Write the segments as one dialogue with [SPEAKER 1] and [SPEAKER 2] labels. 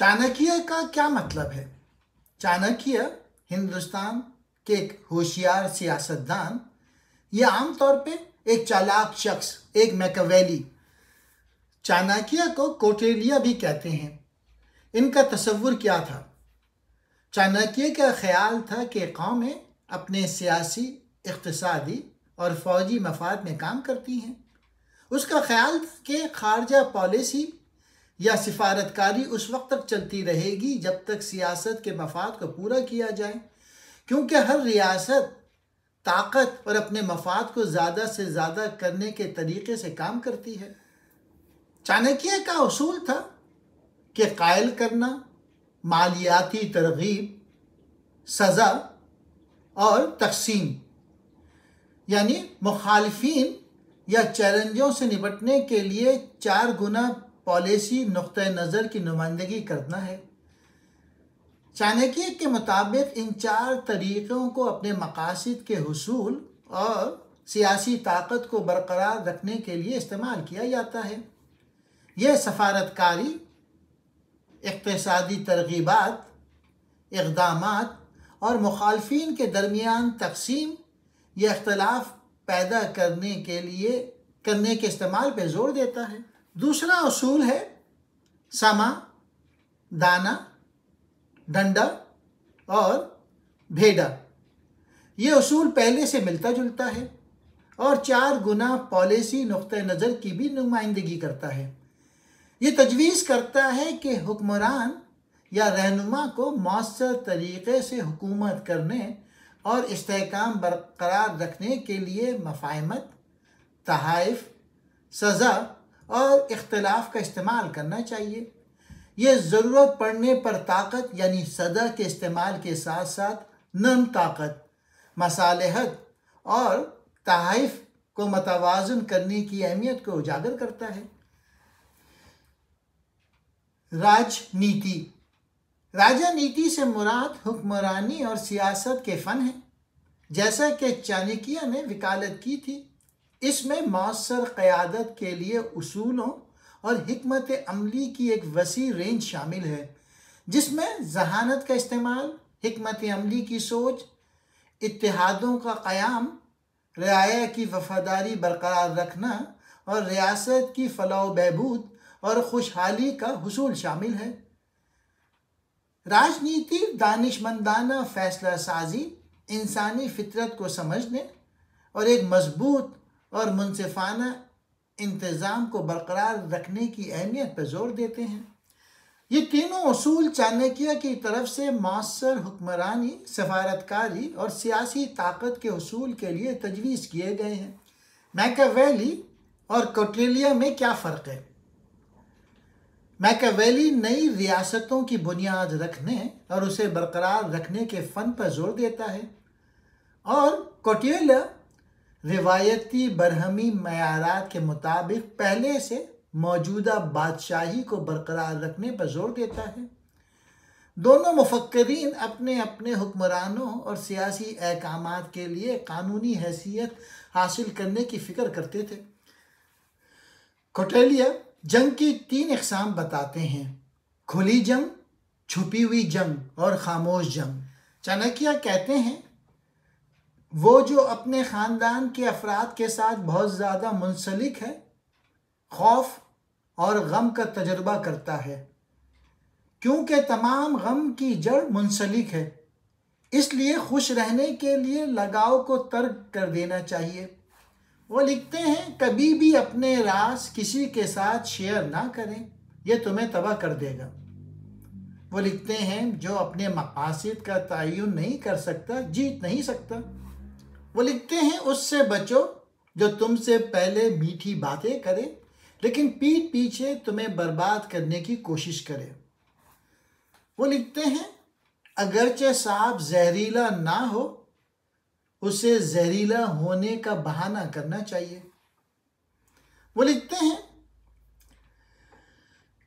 [SPEAKER 1] चाणक्य का क्या मतलब है? चाणक्य हिंदुस्तान के एक होशियार सियासतदान या आमतौर पे एक चालाक शख्स, एक मैकियावेली। चाणक्य को कौटिल्य भी कहते हैं। इनका तस्वुर क्या था? चाणक्य का ख्याल था कि कौमें अपने सियासी, इक़्तिसादी और फौजी मफाद में काम करती हैं। उसका ख्याल था कि खारजा पॉलिसी या सिफारतकारी उस वक्त तक चलती रहेगी जब तक सियासत के मफाद को पूरा किया जाए, क्योंकि हर रियासत ताकत और अपने मफाद को ज़्यादा से ज़्यादा करने के तरीके से काम करती है। चाणक्य का उसूल था कि कायल करना, मालियाती तरगीब, सज़ा और तकसीम, यानी मुखालिफिन या चैलेंजों से निपटने के लिए 4 गुना पॉलिसी नुक्ते नज़र की नुमाइंदगी करना है। चाणक्य के मुताबिक इन 4 तरीक़ों को अपने मकासद के हुसूल और सियासी ताकत को बरकरार रखने के लिए इस्तेमाल किया जाता है। यह सफारतकारी, इक़्तिसादी तरगीबात, इक़दामात और मुखालफिन के दरमियान तकसीम या इख्तलाफ पैदा करने के इस्तेमाल पर जोर देता है। दूसरा उसूल है समा, दाना, डंडा और भेड़ा। ये उसूल पहले से मिलता जुलता है और 4 गुना पॉलिसी नुक्ते नज़र की भी नुमाइंदगी करता है। ये तजवीज़ करता है कि हुक्मरान या रहनुमा को मौसर तरीक़े से हुकूमत करने और इस्तेहकाम बरकरार रखने के लिए मफ़ाहमत, तहाइफ, सज़ा और इख्तलाफ का इस्तेमाल करना चाहिए। ये ज़रूरत पड़ने पर ताकत यानी सज़ा के इस्तेमाल के साथ साथ नर्म ताकत, मसालहत और तहाइफ को मतवाज़न करने की अहमियत को उजागर करता है। राजनीति। राजनीति से मुराद हुक्मरानी और सियासत के फ़न है। जैसा कि चाणक्य ने वकालत की थी, इसमें मौसर क़यादत के लिए उसूलों और हिकमत अमली की एक वसी रेंज शामिल है, जिसमें जहानत का इस्तेमाल, हिकमत अमली की सोच, इत्तेहादों का क़याम, रियाया की वफ़ादारी बरकरार रखना और रियासत की फ़लाह व बहबूद और खुशहाली का हुसूल शामिल है। राजनीति दानिशमंदाना फ़ैसला साजी, इंसानी फितरत को समझने और एक मजबूत और मुनसिफाना इंतज़ाम को बरकरार रखने की अहमियत पर जोर देते हैं। ये तीनों उसूल चाणक्य की तरफ से मौसर हुक्मरानी, सफारतकारी और सियासी ताकत के उसूल के लिए तजवीज़ किए गए हैं। मैकियावेली और कौटिल्य में क्या फ़र्क है? मैकियावेली नई रियासतों की बुनियाद रखने और उसे बरकरार रखने के फ़न पर जोर देता है और कौटिल्य रिवायती बरहमी मयारात के मुताबिक पहले से मौजूदा बादशाही को बरकरार रखने पर जोर देता है। दोनों मुफक्किरीन अपने अपने हुक्मरानों और सियासी अहकामात के लिए कानूनी हैसियत हासिल करने की फ़िक्र करते थे। कौटिल्य जंग की 3 इक़साम बताते हैं: खुली जंग, छुपी हुई जंग और खामोश जंग। चाणक्य कहते हैं, वो जो अपने ख़ानदान के अफराद के साथ बहुत ज़्यादा मुंसलिक है, खौफ और गम का तजुर्बा करता है, क्योंकि तमाम गम की जड़ मुंसलिक है, इसलिए खुश रहने के लिए लगाव को तर्क कर देना चाहिए। वो लिखते हैं, कभी भी अपने राज किसी के साथ शेयर ना करें, यह तुम्हें तबाह कर देगा। वो लिखते हैं, जो अपने मकासद का तयन नहीं कर सकता, जीत नहीं सकता। वो लिखते हैं, उससे बचो जो तुमसे पहले मीठी बातें करे लेकिन पीठ पीछे तुम्हें बर्बाद करने की कोशिश करे। वो लिखते हैं, अगरचे सांप जहरीला ना हो, उसे जहरीला होने का बहाना करना चाहिए। वो लिखते हैं,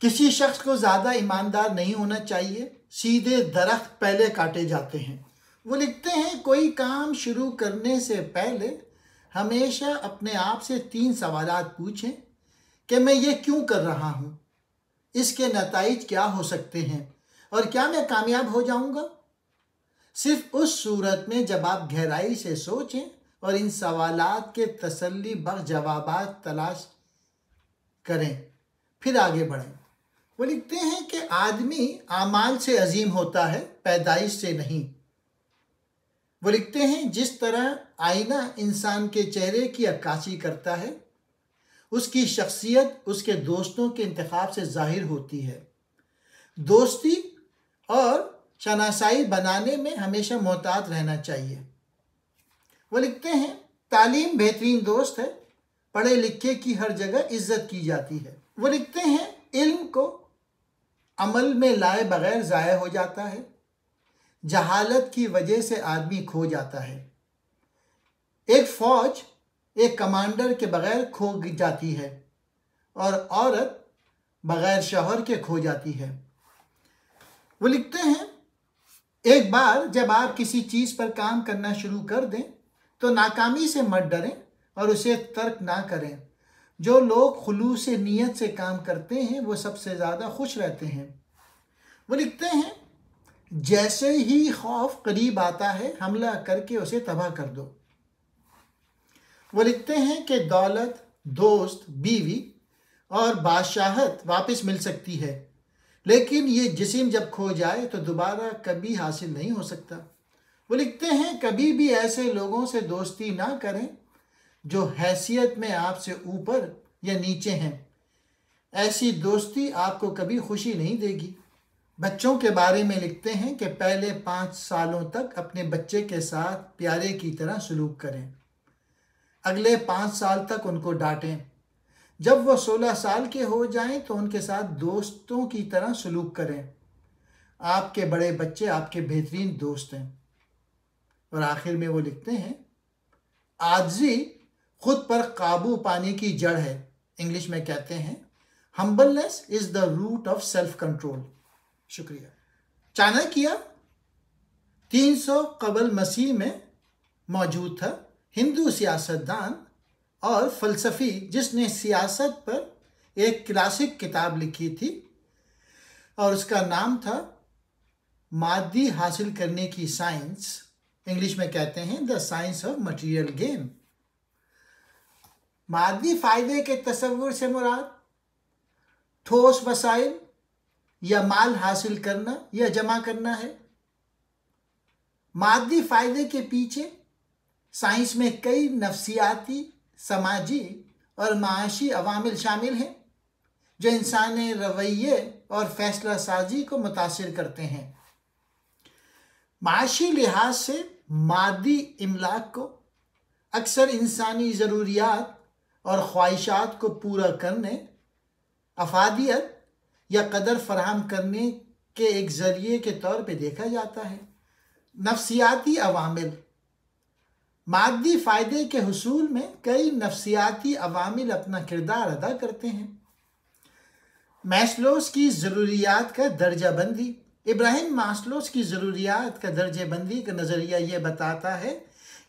[SPEAKER 1] किसी शख्स को ज़्यादा ईमानदार नहीं होना चाहिए, सीधे दरख्त पहले काटे जाते हैं। वो लिखते हैं, कोई काम शुरू करने से पहले हमेशा अपने आप से 3 सवालात पूछें कि मैं ये क्यों कर रहा हूँ, इसके नताइज क्या हो सकते हैं और क्या मैं कामयाब हो जाऊंगा? सिर्फ उस सूरत में जब आप गहराई से सोचें और इन सवालात के तसल्ली बख्श जवाबात तलाश करें, फिर आगे बढ़ें। वो लिखते हैं कि आदमी आमाल से अजीम होता है, पैदाइश से नहीं। वो लिखते हैं जिस तरह आईना इंसान के चेहरे की अक्कासी करता है, उसकी शख्सियत उसके दोस्तों के इंतखाब से जाहिर होती है। दोस्ती और शनासाई बनाने में हमेशा मोहतात रहना चाहिए। वो लिखते हैं तालीम बेहतरीन दोस्त है, पढ़े लिखे की हर जगह इज्जत की जाती है। वो लिखते हैं इल्म को अमल में लाए बगैर ज़ाया हो जाता है, जहालत की वजह से आदमी खो जाता है। एक फौज एक कमांडर के बगैर खो जाती है और औरत बगैर शौहर के खो जाती है। वो लिखते हैं एक बार जब आप किसी चीज़ पर काम करना शुरू कर दें तो नाकामी से मत डरें और उसे तर्क ना करें। जो लोग खुलूस नीयत से काम करते हैं वो सबसे ज़्यादा खुश रहते हैं। वो लिखते हैं जैसे ही खौफ करीब आता है हमला करके उसे तबाह कर दो। वो लिखते हैं कि दौलत, दोस्त, बीवी और बादशाहत वापस मिल सकती है, लेकिन ये जिस्म जब खो जाए तो दोबारा कभी हासिल नहीं हो सकता। वो लिखते हैं कभी भी ऐसे लोगों से दोस्ती ना करें जो हैसियत में आपसे ऊपर या नीचे हैं। ऐसी दोस्ती आपको कभी खुशी नहीं देगी। बच्चों के बारे में लिखते हैं कि पहले 5 सालों तक अपने बच्चे के साथ प्यारे की तरह सलूक करें, अगले 5 साल तक उनको डांटें। जब वो 16 साल के हो जाएं तो उनके साथ दोस्तों की तरह सलूक करें। आपके बड़े बच्चे आपके बेहतरीन दोस्त हैं। और आखिर में वो लिखते हैं आजिज़ी खुद पर काबू पाने की जड़ है। इंग्लिश में कहते हैं humbleness is the root of self control. शुक्रिया। चाणक्य 300 कबल मसीह में मौजूद था, हिंदू सियासतदान और फलसफी जिसने सियासत पर एक क्लासिक किताब लिखी थी और उसका नाम था मादी हासिल करने की साइंस। इंग्लिश में कहते हैं the science of material gain. मादी फायदे के तस्वुर से मुराद ठोस वसाइल या माल हासिल करना या जमा करना है। मादी फायदे के पीछे साइंस में कई नफ्सियाती, समाजी और माशी अवामिल शामिल हैं जो इंसानी रवैये और फैसला साजी को मुतासिर करते हैं। माशी लिहाज से मादी इमलाक को अक्सर इंसानी ज़रूरियात और ख्वाहिशात को पूरा करने, अफादियत या कदर फराहम करने के एक ज़रिए के तौर पे देखा जाता है। नफ्सियाती अवामिल। मादी फ़ायदे के हुसूल में कई नफ्सियाती अवामिल अपना किरदार अदा करते हैं। मैस्लोस की ज़रूरियात का दर्जा बंदी। इब्राहिम मास्लोस की ज़रूरियात का दर्जे बंदी का नज़रिया ये बताता है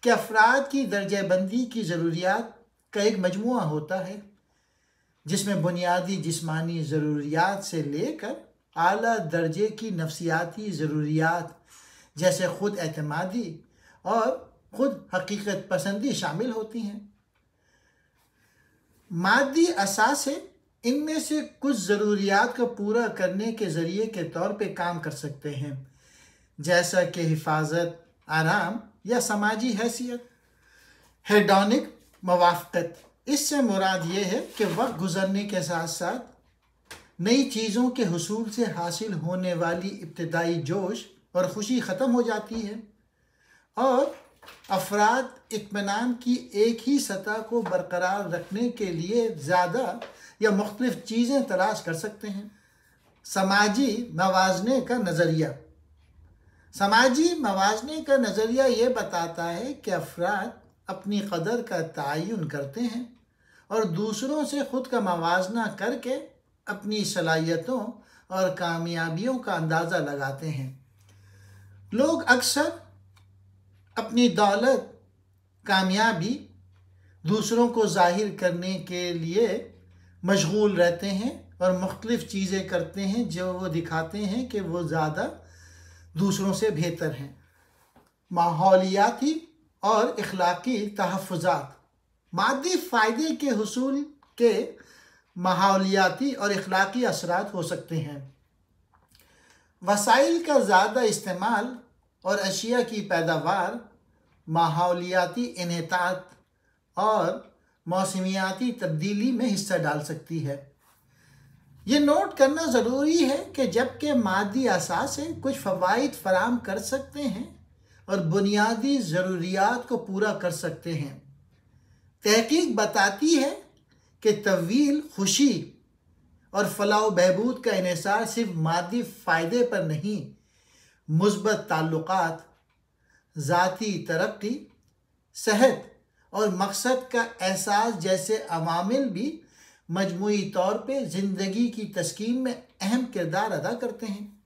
[SPEAKER 1] कि अफराद की दर्जे बंदी की ज़रूरियात का एक मजमुआ होता है जिसमें बुनियादी जिस्मानी ज़रूरियात से लेकर आला दर्जे की नफ्सियाती ज़रूरियात जैसे ख़ुद एतमादी और ख़ुद हकीकत पसंदी शामिल होती हैं। मादी असासे इनमें से कुछ ज़रूरियात को पूरा करने के ज़रिए के तौर पे काम कर सकते हैं, जैसा कि हिफाजत, आराम या समाजी हैसियत। हेडोनिक मवाफ़क़त, इससे मुराद ये है कि वक्त गुज़रने के साथ साथ नई चीज़ों के हुसूल से हासिल होने वाली इब्तिदाई जोश और ख़ुशी ख़त्म हो जाती है और अफराद इत्मीनान की एक ही सतह को बरकरार रखने के लिए ज़्यादा या मुख्तलिफ़ चीज़ें तलाश कर सकते हैं। समाजी मवाज़ने का नज़रिया। समाजी मवाज़ने का नज़रिया ये बताता है कि अफराद अपनी कदर का तयन करते हैं और दूसरों से ख़ुद का मवाजना करके अपनी सलाहियतों और कामयाबियों का अंदाज़ा लगाते हैं। लोग अक्सर अपनी दौलत, कामयाबी दूसरों को जाहिर करने के लिए मशगूल रहते हैं और मुख्तलिफ़ चीज़ें करते हैं जो वो दिखाते हैं कि वो ज़्यादा दूसरों से बेहतर हैं। माहौलियाती और इखलाकी तहफ़्फ़ुज़ात। मादी फ़ायदे के हुसूल के माहौलियाती और इखलाकी असरात हो सकते हैं। वसाइल का ज़्यादा इस्तेमाल और अशिया की पैदावार माहौलियाती इन्हितात और मौसमियाती तब्दीली में हिस्सा डाल सकती है। ये नोट करना ज़रूरी है कि जबकि मादी असासे कुछ फ़वाइद फराम कर सकते हैं और बुनियादी ज़रूरियात को पूरा कर सकते हैं, तहकीक बताती है कि तवील खुशी और फलाह बहबूद का इन्हिसार सिर्फ मादी फ़ायदे पर नहीं, मुस्बत ताल्लुकात, ज़ाती तरक्की, सेहत और मकसद का एहसास जैसे अवामिल भी मजमूई तौर पे ज़िंदगी की तस्कीन में अहम किरदार अदा करते हैं।